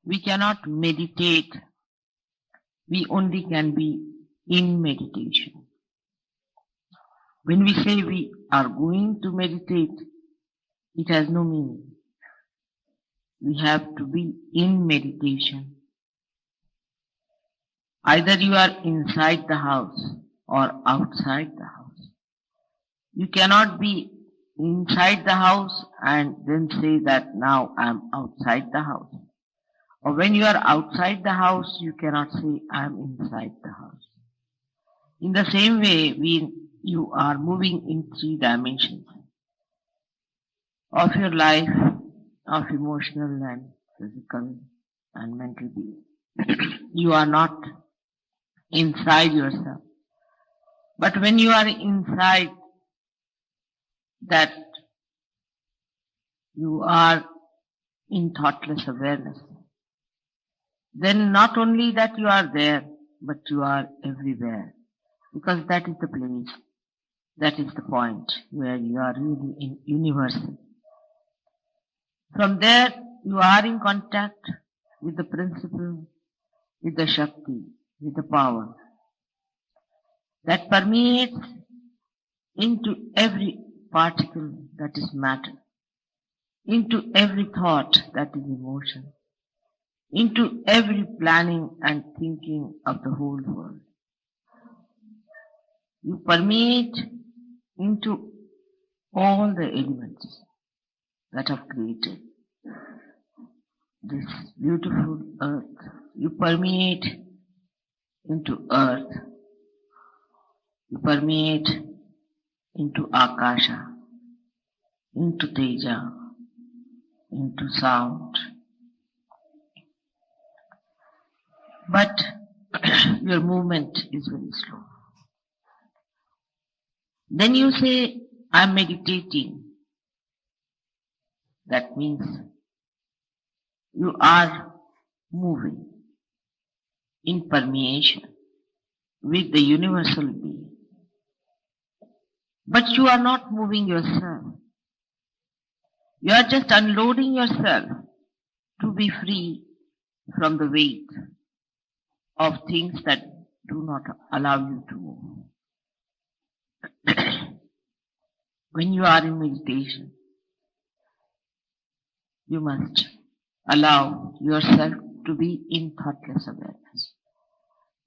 we cannot meditate. We only can be in meditation. When we say we are going to meditate, it has no meaning. We have to be in meditation. Either you are inside the house or outside the house. You cannot be inside the house and then say that now I am outside the house. Or when you are outside the house, you cannot say I am inside the house. In the same way, you are moving in 3 dimensions of your life, of emotional and physical and mental being. You are not inside yourself. But when you are inside that, you are in thoughtless awareness. Then not only that you are there, but you are everywhere. Because that is the place, that is the point where you are really in universal. From there, you are in contact with the principle, with the Shakti, with the power that permeates into every particle that is matter, into every thought that is emotion, into every planning and thinking of the whole world. You permeate into all the elements that have created this beautiful earth. You permeate into earth. You permeate into Akasha, into Teja, into sound. But your movement is very slow. Then you say, I'm meditating. That means you are moving in permeation with the universal being. But you are not moving yourself. You are just unloading yourself to be free from the weight of things that do not allow you to move. When you are in meditation, you must allow yourself to be in thoughtless awareness.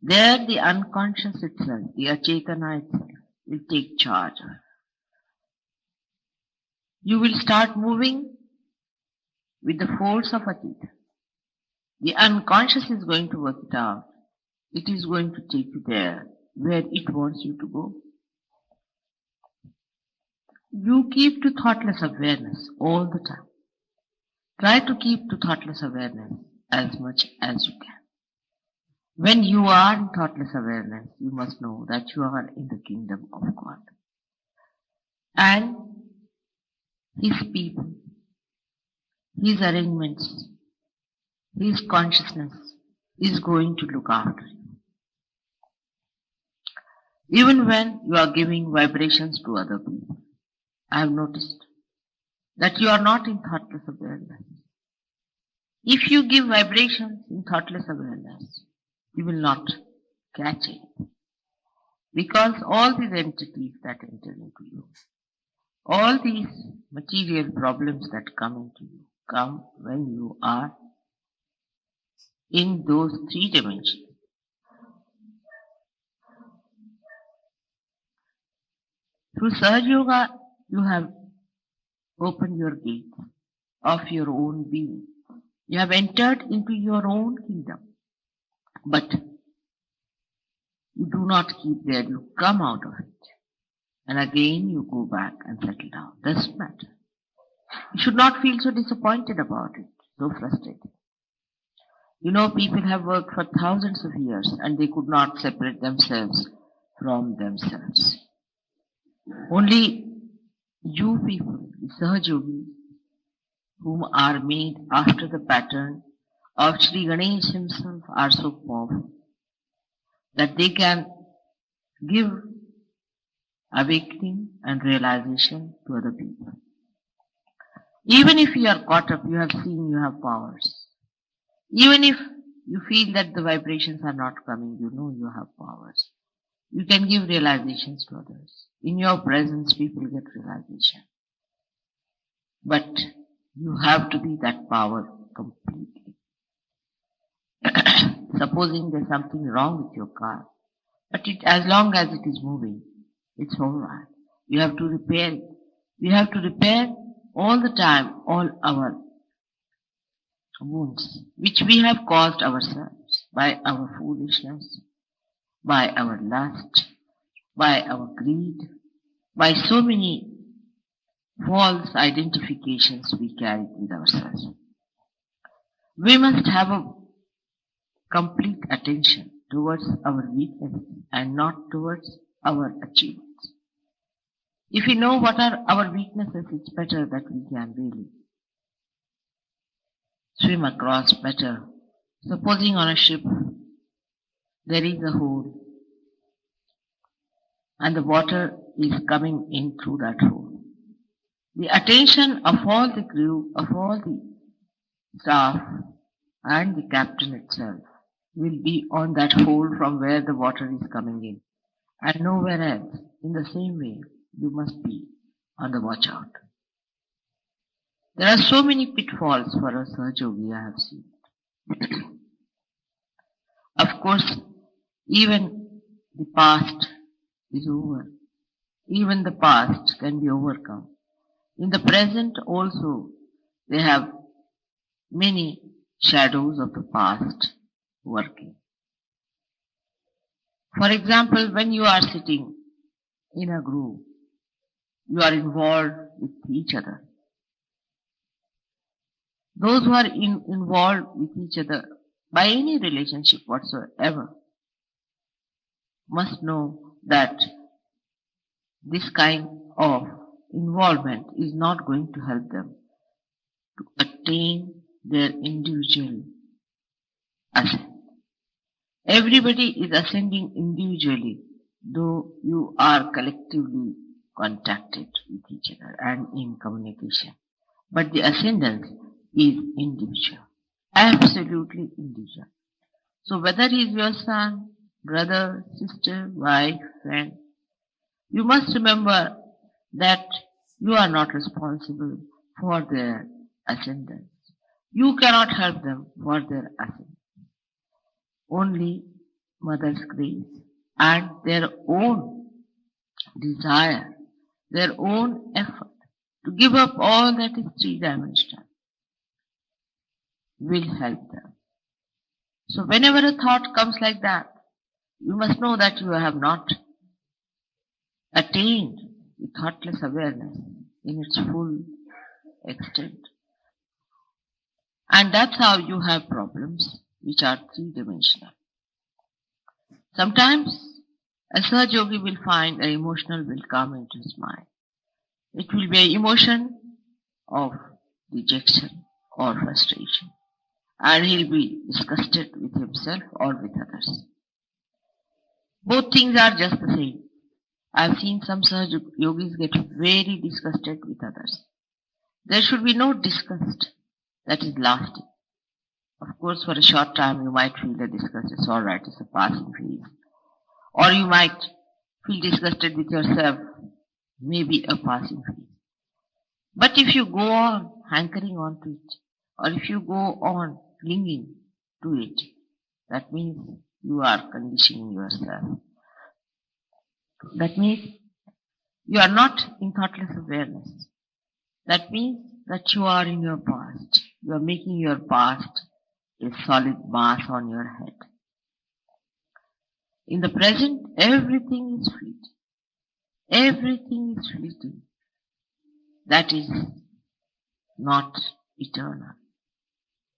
There the unconscious itself, the achetana itself, will take charge. You will start moving with the force of achetana. The unconscious is going to work it out. It is going to take you there where it wants you to go. You keep to thoughtless awareness all the time. Try to keep to thoughtless awareness as much as you can. When you are in thoughtless awareness, you must know that you are in the kingdom of God. And His people, His arrangements, His consciousness is going to look after you. Even when you are giving vibrations to other people, I have noticed that you are not in thoughtless awareness. If you give vibrations in thoughtless awareness, you will not catch it. Because all these entities that enter into you, all these material problems that come into you, come when you are in those 3 dimensions. Through Sahaja Yoga, you have opened your gate of your own being. You have entered into your own kingdom. But you do not keep there. You come out of it. And again you go back and settle down. Doesn't matter. You should not feel so disappointed about it, so frustrated. You know, people have worked for thousands of years and they could not separate themselves from themselves. Only you people, the Sahaja Yogis, whom are made after the pattern of Shri Ganesh himself, are so powerful that they can give awakening and realization to other people. Even if you are caught up, you have seen you have powers. Even if you feel that the vibrations are not coming, you know you have powers. You feel that the vibrations are not coming, you know you have powers. You can give realizations to others. In your presence, people get realization. But you have to be that power completely. Supposing there's something wrong with your car, but as long as it is moving, it's alright. You have to repair it. We have to repair all the time all our wounds, which we have caused ourselves by our foolishness, by our lust, by our greed, by so many false identifications we carry with ourselves. We must have a complete attention towards our weakness and not towards our achievements. If we know what are our weaknesses, it's better that we can really swim across better. Supposing on a ship there is a hole and the water is coming in through that hole. The attention of all the crew, of all the staff and the captain itself will be on that hole from where the water is coming in and nowhere else. In the same way, you must be on the watch out. There are so many pitfalls for a Sahaja I have seen. Of course, even the past is over. Even the past can be overcome. In the present also, they have many shadows of the past working. For example, when you are sitting in a group, you are involved with each other. Those who are involved with each other by any relationship whatsoever must know that this kind of involvement is not going to help them to attain their individual ascent. Everybody is ascending individually, though you are collectively contacted with each other and in communication. But the ascendance is individual, absolutely individual. So whether he is your son, brother, sister, wife, friend, you must remember that you are not responsible for their ascendance. You cannot help them for their ascendance. Only Mother's grace and their own desire, their own effort to give up all that is three-dimensional will help them. So whenever a thought comes like that, you must know that you have not attained the thoughtless awareness in its full extent. And that's how you have problems which are three-dimensional. Sometimes a Sahaja Yogi will find an emotional will come into his mind. It will be an emotion of dejection or frustration. And he'll be disgusted with himself or with others. Both things are just the same. I've seen some Sahaja Yogis get very disgusted with others. There should be no disgust that is lasting. Of course, for a short time you might feel the disgust. It's alright, it's a passing phase. Or you might feel disgusted with yourself. Maybe a passing phase. But if you go on hankering on to it, or if you go on clinging to it, that means you are conditioning yourself. That means you are not in thoughtless awareness. That means that you are in your past. You are making your past a solid mass on your head. In the present, everything is fleeting. Everything is fleeting. That is not eternal.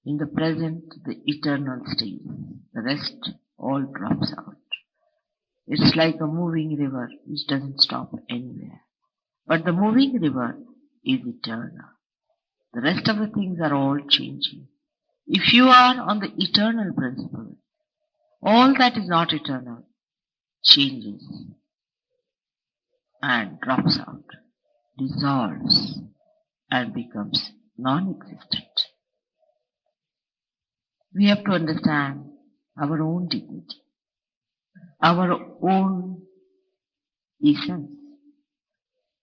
In the present, the eternal stays. The rest all drops out. It's like a moving river which doesn't stop anywhere. But the moving river is eternal. The rest of the things are all changing. If you are on the eternal principle, all that is not eternal changes and drops out, dissolves and becomes non-existent. We have to understand our own dignity, our own essence.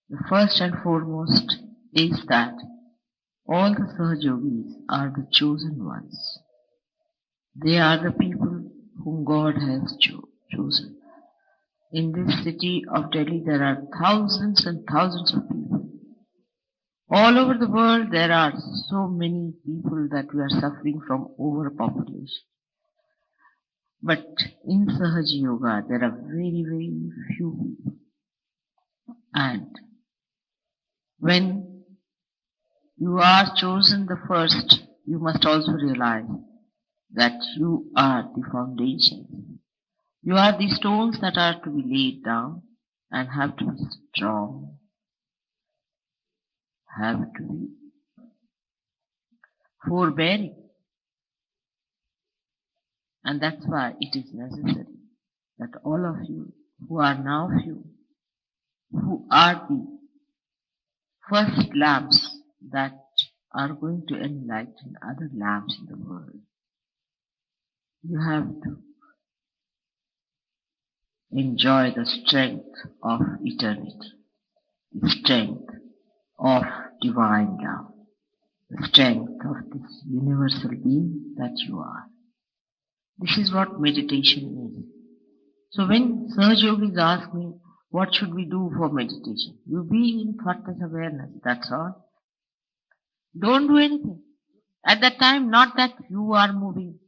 The first and foremost is that all the Sahaja Yogis are the chosen ones. They are the people whom God has chosen. In this city of Delhi, there are thousands and thousands of people. All over the world, there are so many people that we are suffering from overpopulation. But in Sahaja Yoga, there are very, very few people. And when you are chosen the first, you must also realize that you are the foundation. You are the stones that are to be laid down and have to be strong, have to be forbearing. And that's why it is necessary that all of you who are now few, who are the first lamps that are going to enlighten other lamps in the world, you have to enjoy the strength of eternity, the strength of divine love, the strength of this universal being that you are. This is what meditation is. So when Sahaja Yogis ask me, what should we do for meditation? You be in thoughtless awareness, that's all. Don't do anything. At that time, not that you are moving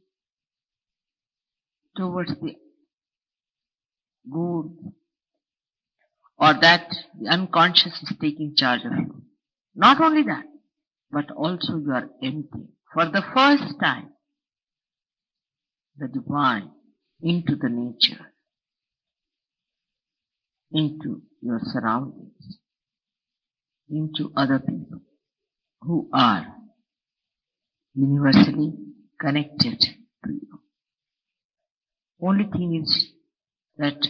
towards the goal or that the unconscious is taking charge of you. Not only that, but also you are empty. For the first time, the divine into the nature, into your surroundings, into other people who are universally connected to you. Only thing is that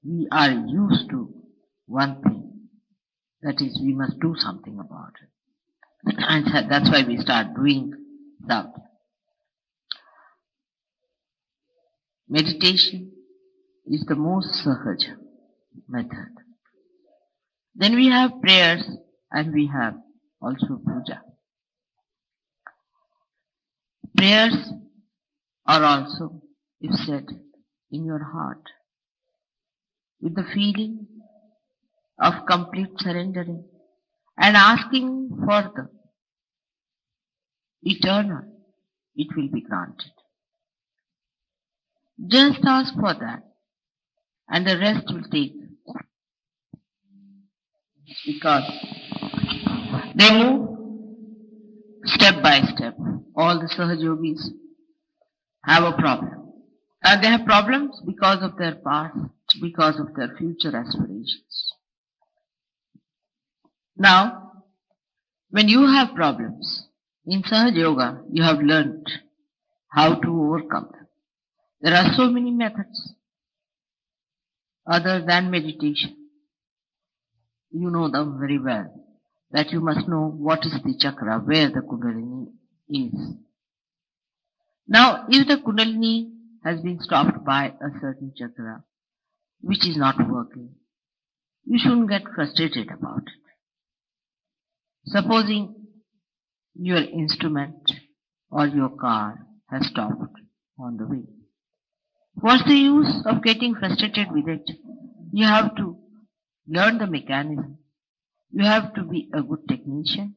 we are used to one thing, that is we must do something about it. And that's why we start doing that. Meditation is the most sahaja method. Then we have prayers and we have also puja. Prayers are also, if said in your heart, with the feeling of complete surrendering and asking for the eternal, it will be granted. Just ask for that and the rest will take. Because they move step by step. All the Sahaja Yogis have a problem. And they have problems because of their past, because of their future aspirations. Now, when you have problems, in Sahaja Yoga, you have learned how to overcome them. There are so many methods other than meditation. You know them very well, that you must know what is the chakra, where the Kundalini is. Now, if the Kundalini has been stopped by a certain chakra, which is not working, you shouldn't get frustrated about it. Supposing your instrument or your car has stopped on the way. What's the use of getting frustrated with it? You have to learn the mechanism. You have to be a good technician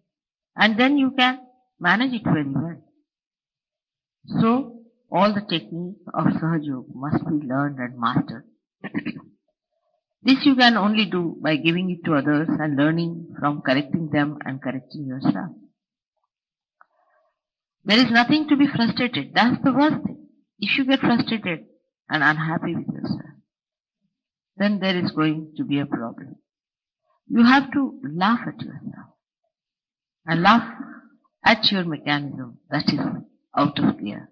and then you can manage it very well. So, all the techniques of Sahaja Yoga must be learned and mastered. This you can only do by giving it to others and learning from correcting them and correcting yourself. There is nothing to be frustrated. That's the worst thing. If you get frustrated and unhappy with yourself, then there is going to be a problem. You have to laugh at yourself and laugh at your mechanism that is out of gear.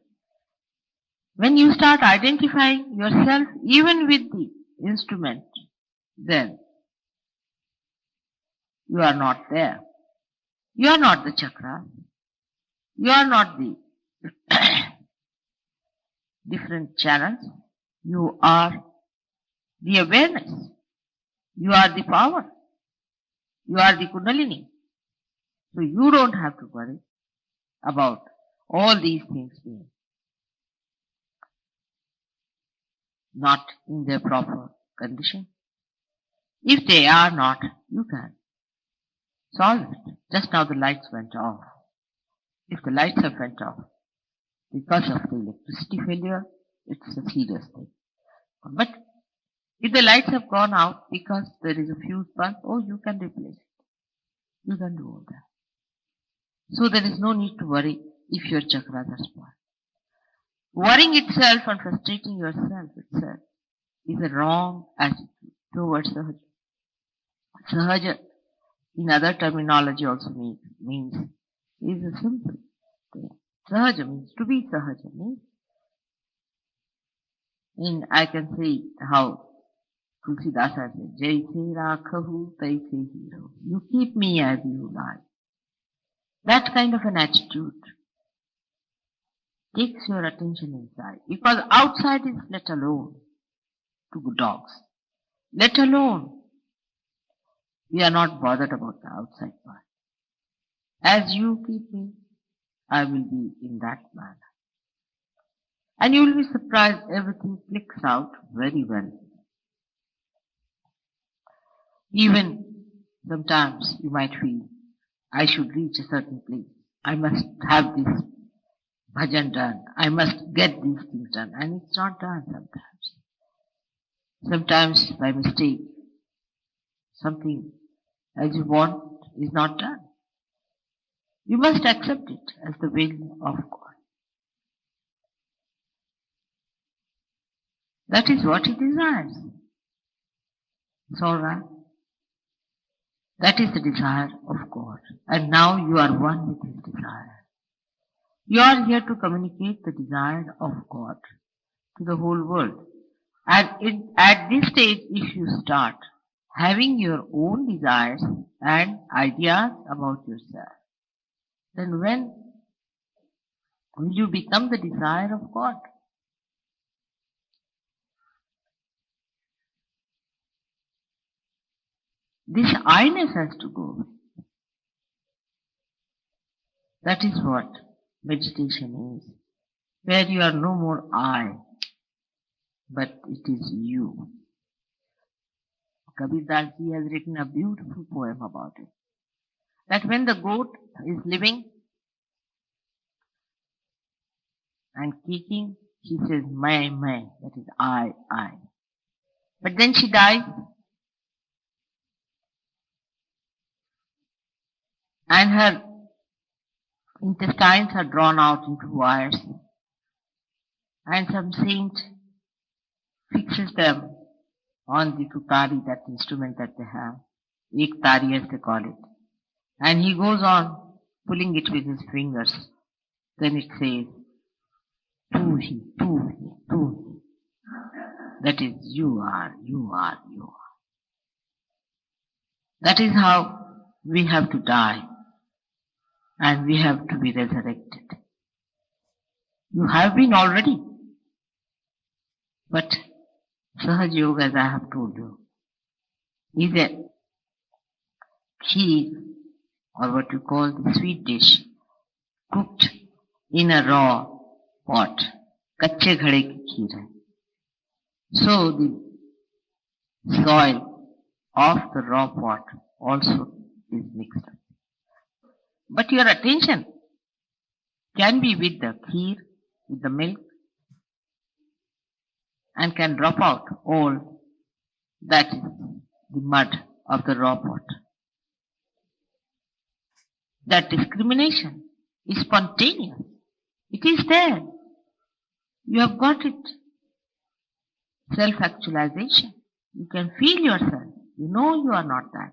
When you start identifying yourself even with the instrument, then you are not there. You are not the chakra. You are not the different channels. You are the awareness. You are the power. You are the Kundalini. So you don't have to worry about all these things being not in their proper condition. If they are not, you can solve it. Just now the lights went off. If the lights have went off because of the electricity failure, it's a serious thing. But if the lights have gone out because there is a fuse bulb, you can replace it. You can do all that. So there is no need to worry if your chakras are spoiled. Worrying itself and frustrating yourself itself is a wrong attitude towards Sahaja. Sahaja, in other terminology also means is a simple thing. Sahaja means to be Sahaja means, I can say how Tulsidasa said, Jaise Rakhahu Taise Hero. You keep me as you like. That kind of an attitude takes your attention inside, because outside is let alone to dogs. Let alone. We are not bothered about the outside part. As you keep me, I will be in that manner. And you will be surprised everything clicks out very well. Even sometimes you might feel, I should reach a certain place. I must have this bhajan done. I must get these things done. And it's not done sometimes. Sometimes by mistake, something as you want is not done. You must accept it as the will of God. That is what He desires. It's all right. That is the desire of God. And now you are one with His desire. You are here to communicate the desire of God to the whole world. And at this stage, if you start having your own desires and ideas about yourself, then when will you become the desire of God? This I-ness has to go away. That is what meditation is, where you are no more I, but it is you. Kabir Das Ji has written a beautiful poem about it. That when the goat is living and kicking, she says, "Mai, that is I. But then she dies, and her intestines are drawn out into wires, and some saint fixes them on the tutari, that instrument that they have, ek tari as they call it, and he goes on pulling it with his fingers. Then it says, tu hi. That is, you are. That is how we have to die, and we have to be resurrected. You have been already, but Sahaj Yoga, as I have told you, is a kheer, or what you call the sweet dish, cooked in a raw pot. Kache ghade ki kheer hai. So the soil of the raw pot also is mixed up. But your attention can be with the kheer, with the milk, and can drop out all that is the mud of the raw pot. That discrimination is spontaneous. It is there. You have got it. Self-actualization. You can feel yourself. You know you are not that.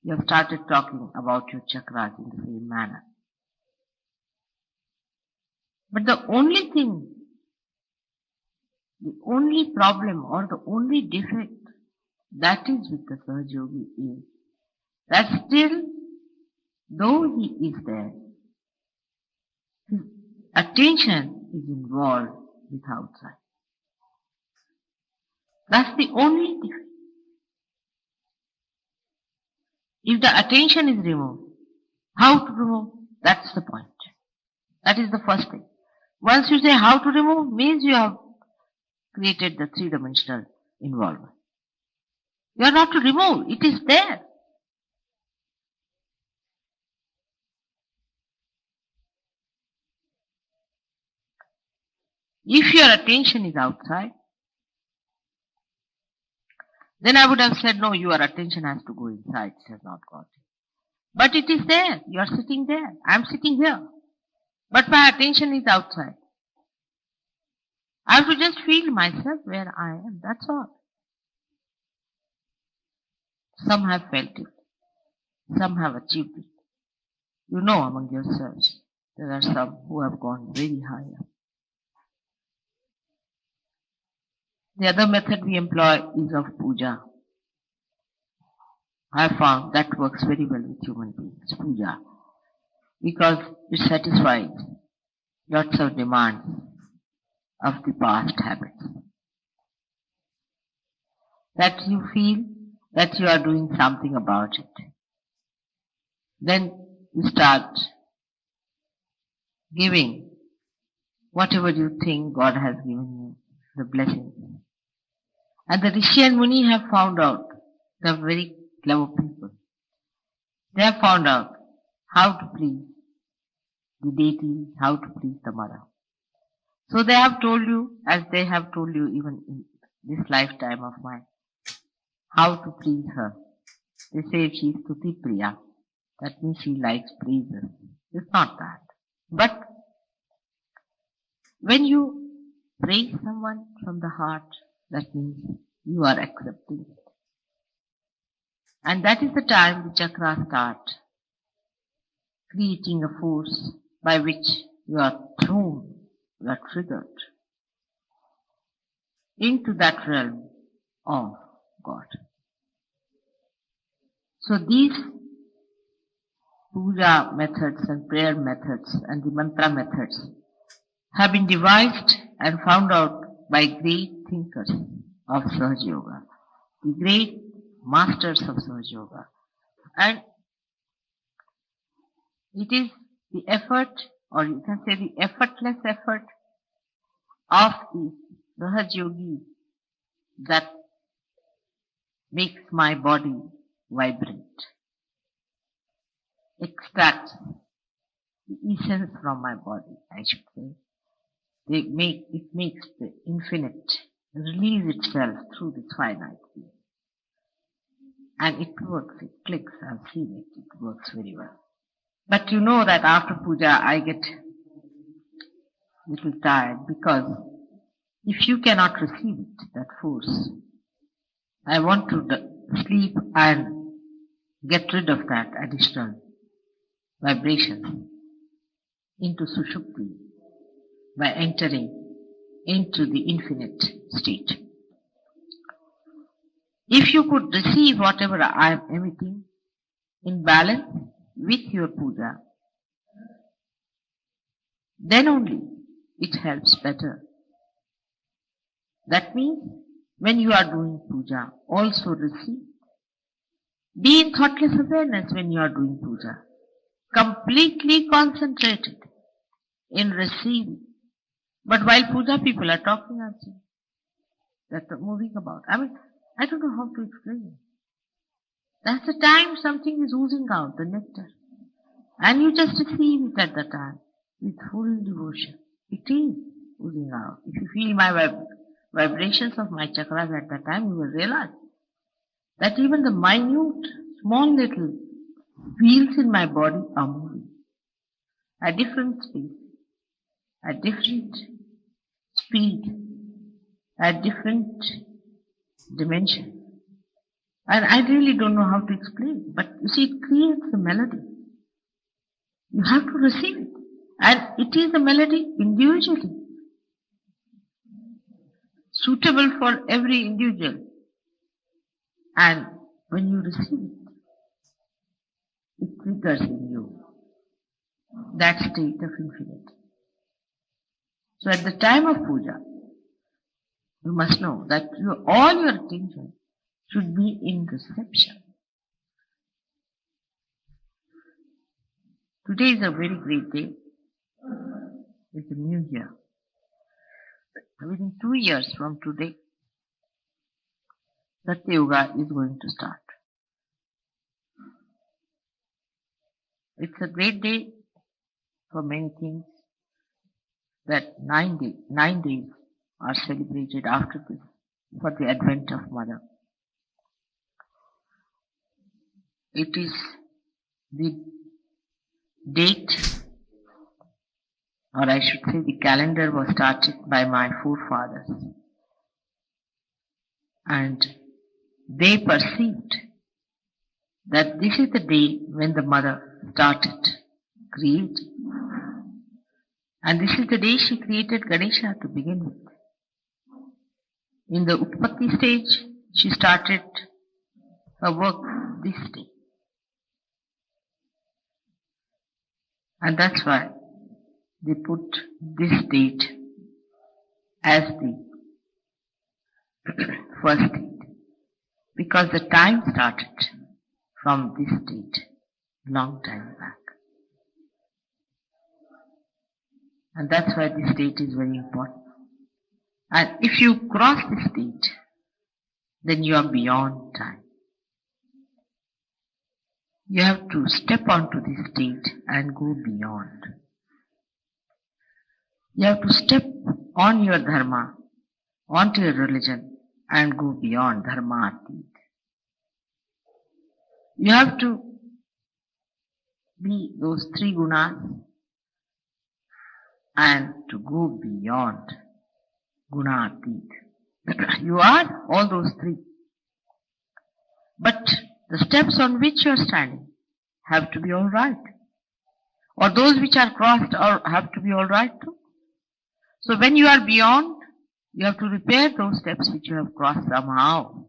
You have started talking about your chakras in the same manner. But the only thing, the only problem or the only defect that is with the Sahaj Yogi is that still, though he is there, his attention is involved with outside. That's the only difference. If the attention is removed, how to remove? That's the point. That is the first thing. Once you say how to remove, means you have created the three-dimensional involvement. You are not to remove, it is there. If your attention is outside, then I would have said, no, your attention has to go inside, it has not got it. But it is there, you are sitting there, I am sitting here. But my attention is outside. I have to just feel myself where I am, that's all. Some have felt it, some have achieved it. You know among yourselves, there are some who have gone very higher. The other method we employ is of puja. I have found that works very well with human beings, puja, because it satisfies lots of demands of the past habits. That you feel that you are doing something about it. Then you start giving whatever you think God has given you, the blessings. And the Rishi and Muni have found out, they are very clever people. They have found out how to please the deity, how to please the mother. So they have told you, as they have told you even in this lifetime of mine, how to please her. They say she is Stuti Priya. That means she likes praises. It's not that. But when you praise someone from the heart, that means you are accepting it. And that is the time the chakras start creating a force by which you are thrown, you are triggered into that realm of God. So these puja methods and prayer methods and the mantra methods have been devised and found out by great thinkers of Sahaja Yoga, the great masters of Sahaja Yoga. And it is the effort, or you can say the effortless effort of the Sahaja Yogi that makes my body vibrate, extracts the essence from my body, I should say. It makes the infinite release itself through this finite being. And it works, it clicks, I've seen it, it works very well. But you know that after puja I get a little tired, because if you cannot receive it, that force, I want to sleep and get rid of that additional vibration into Sushupti by entering into the infinite state. If you could receive whatever I am emitting in balance with your puja, then only it helps better. That means when you are doing puja, also receive. Be in thoughtless awareness when you are doing puja. Completely concentrated in receiving. But while puja, people are talking and saying, they're moving about. I mean, I don't know how to explain. That's the time something is oozing out, the nectar. And you just receive it at the time with full devotion. It is oozing out. If you feel my vibrations of my chakras at that time, you will realize that even the minute, small little wheels in my body are moving at different speed, at different speed, at different dimension. And I really don't know how to explain, but you see, it creates a melody. You have to receive it. And it is a melody individually, suitable for every individual. And when you receive it, it triggers in you that state of infinite. So at the time of puja, you must know that all your attention should be in reception. Today is a very great day. It's a new year. Within 2 years from today, Satya Yoga is going to start. It's a great day for many things, that 9 days are celebrated after this for the advent of Mother. It is the date, or I should say the calendar, was started by my forefathers, and they perceived that this is the day when the Mother started creating. And this is the day she created Ganesha to begin with. In the Utpatti stage, she started her work this day. And that's why they put this date as the first date. Because the time started from this date, long time back. And that's why this date is very important. And if you cross this date, then you are beyond time. You have to step onto this date and go beyond. You have to step on your dharma, onto your religion, and go beyond dharma atit. You have to be those 3 gunas and to go beyond guna atit. You are all those 3. But the steps on which you are standing have to be all right. Or those which are crossed have to be all right too. So when you are beyond, you have to repair those steps which you have crossed somehow.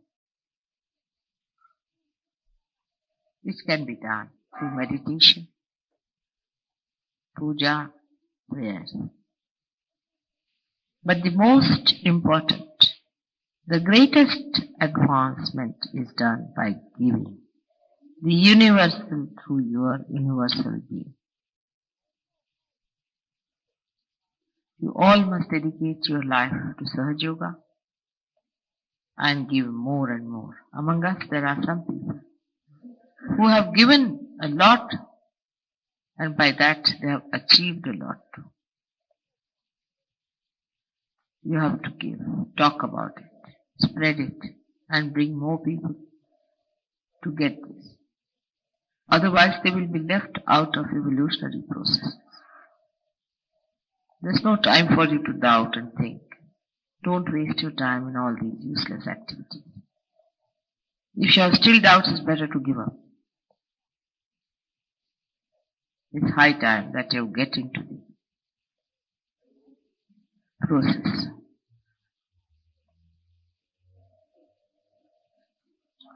Which can be done through meditation, puja, prayers. But the most important, the greatest advancement is done by giving the universal through your universal being. You all must dedicate your life to Sahaja Yoga and give more and more. Among us there are some people who have given a lot, and by that they have achieved a lot too. You have to give, talk about it, spread it, and bring more people to get this. Otherwise they will be left out of evolutionary processes. There's no time for you to doubt and think. Don't waste your time in all these useless activities. If you have still doubts, it's better to give up. It's high time that you get into the process.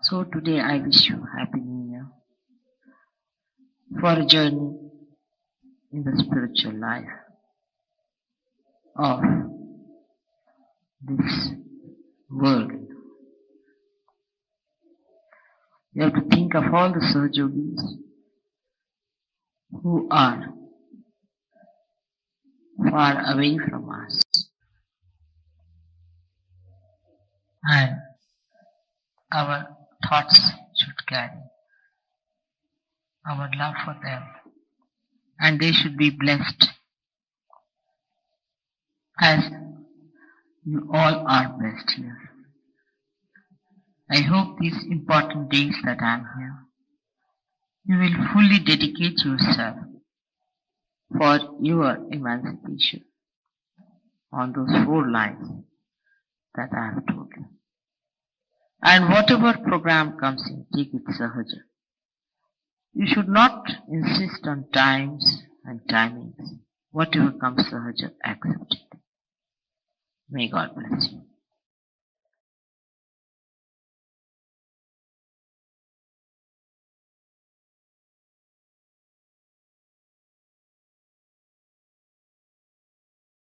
So today I wish you Happy New Year for a journey in the spiritual life of this world. You have to think of all the Sahaja Yogis who are far away from us, and our thoughts should carry our love for them, and they should be blessed as you all are blessed here. I hope these important days that I am here, you will fully dedicate yourself for your emancipation on those 4 lines that I have told you. And whatever program comes in, take it Sahaja. You should not insist on times and timings. Whatever comes Sahaja, accept it. May God bless you.